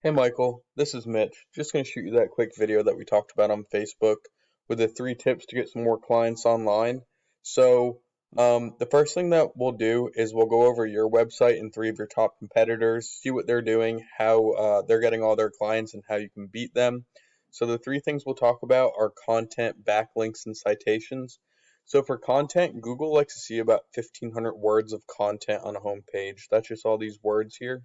Hey Michael, this is Mitch. Just going to shoot you that quick video that we talked about on Facebook with the 3 tips to get some more clients online. The first thing that we'll do is we'll go over your website and 3 of your top competitors, see what they're doing, how they're getting all their clients, and how you can beat them. So the 3 things we'll talk about are content, backlinks, and citations. So for content, Google likes to see about 1,500 words of content on a home page. That's just all these words here.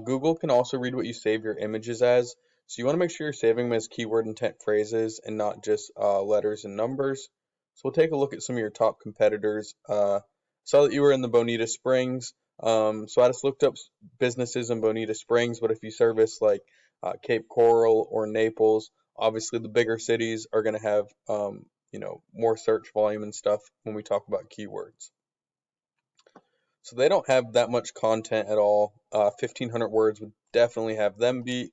Google can also read what you save your images as, so you want to make sure you're saving them as keyword intent phrases and not just letters and numbers. So we'll take a look at some of your top competitors. Saw that you were in the Bonita Springs, so I just looked up businesses in Bonita Springs, but if you service like Cape Coral or Naples, obviously the bigger cities are going to have more search volume and stuff when we talk about keywords. So they don't have that much content at all. 1,500 words would definitely have them beat.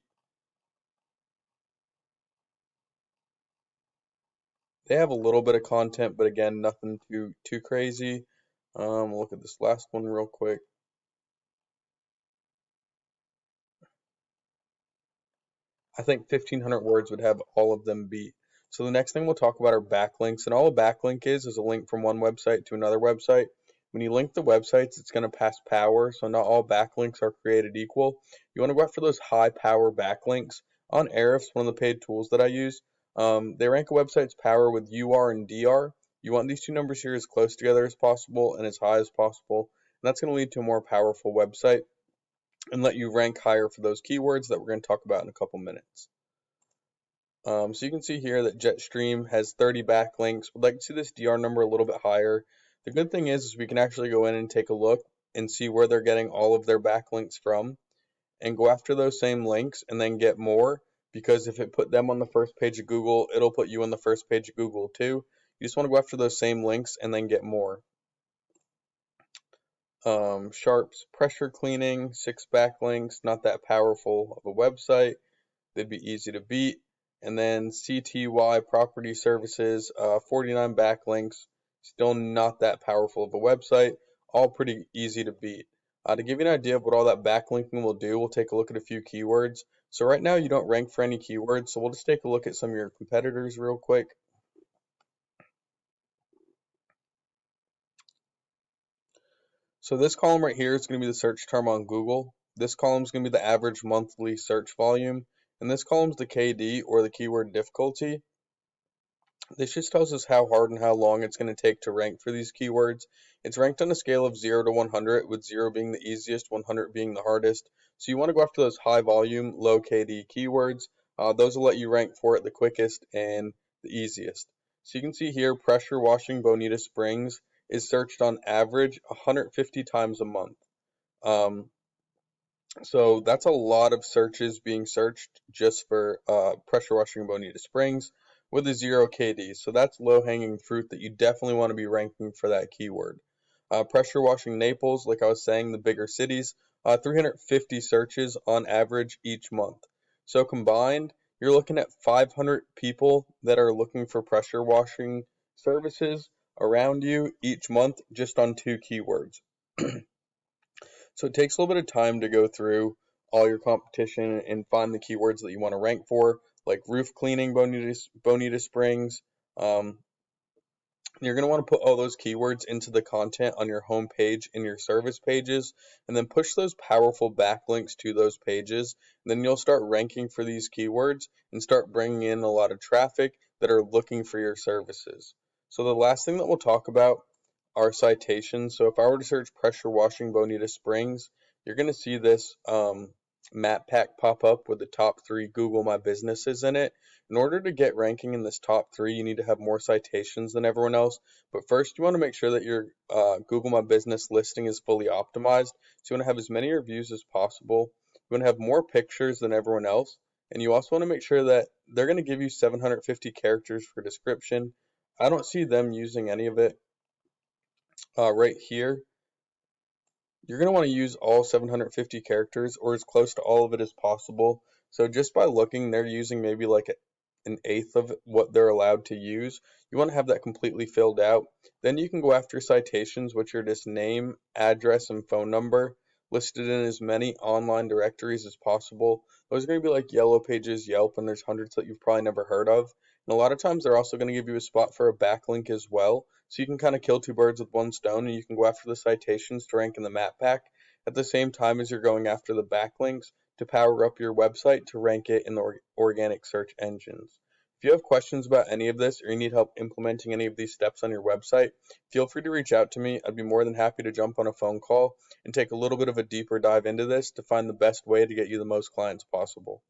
They have a little bit of content, but again, nothing too crazy. We'll look at this last one real quick. I think 1,500 words would have all of them beat. So the next thing we'll talk about are backlinks, and all a backlink is a link from one website to another website. When you link the websites, it's going to pass power, so not all backlinks are created equal. You want to go after those high power backlinks. On Ahrefs, one of the paid tools that I use, they rank a website's power with UR and DR. You want these two numbers here as close together as possible and as high as possible, and that's going to lead to a more powerful website and let you rank higher for those keywords that we're going to talk about in a couple minutes. So you can see here that Jetstream has 30 backlinks. We'd like to see this DR number a little bit higher. The good thing is we can actually go in and take a look and see where they're getting all of their backlinks from and go after those same links and then get more, because if it put them on the first page of Google, it'll put you on the first page of Google too. You just want to go after those same links and then get more. Sharp's pressure cleaning, 6 backlinks, not that powerful of a website. They'd be easy to beat. And then CTY Property Services, 49 backlinks, still not that powerful of a website, all pretty easy to beat. To give you an idea of what all that backlinking will do, we'll take a look at a few keywords. So right now you don't rank for any keywords, so we'll just take a look at some of your competitors real quick. So this column right here is going to be the search term on Google. This column is going to be the average monthly search volume. And this column is the KD, or the keyword difficulty. This just tells us how hard and how long it's going to take to rank for these keywords. It's ranked on a scale of 0 to 100, with 0 being the easiest, 100 being the hardest. So you want to go after those high volume, low KD keywords. Those will let you rank for it the quickest and the easiest. So you can see here, pressure washing Bonita Springs is searched on average 150 times a month. So that's a lot of searches being searched just for pressure washing Bonita Springs with a 0 KD. So that's low hanging fruit that you definitely want to be ranking for that keyword. Pressure washing Naples, like I was saying, the bigger cities, 350 searches on average each month. So combined, you're looking at 500 people that are looking for pressure washing services around you each month just on 2 keywords. So it takes a little bit of time to go through all your competition and find the keywords that you want to rank for, like roof cleaning, Bonita Springs. You're going to want to put all those keywords into the content on your home page in your service pages, and then push those powerful backlinks to those pages. And then you'll start ranking for these keywords and start bringing in a lot of traffic that are looking for your services. So the last thing that we'll talk about are citations. So if I were to search pressure washing Bonita Springs, you're going to see this map pack pop up with the top 3 Google My Businesses in it. In order to get ranking in this top 3, you need to have more citations than everyone else. But first, you want to make sure that your Google My Business listing is fully optimized. So you want to have as many reviews as possible. You want to have more pictures than everyone else. And you also want to make sure that they're going to give you 750 characters for description. I don't see them using any of it right here. You're going to want to use all 750 characters, or as close to all of it as possible. So just by looking, they're using maybe like an eighth of what they're allowed to use. You want to have that completely filled out. Then you can go after citations, which are just name, address, and phone number. listed in as many online directories as possible. Those are going to be like Yellow Pages, Yelp, and there's hundreds that you've probably never heard of. And a lot of times they're also going to give you a spot for a backlink as well. So you can kind of kill two birds with one stone, and you can go after the citations to rank in the map pack at the same time as you're going after the backlinks to power up your website to rank it in the organic search engines. If you have questions about any of this or you need help implementing any of these steps on your website, feel free to reach out to me. I'd be more than happy to jump on a phone call and take a little bit of a deeper dive into this to find the best way to get you the most clients possible.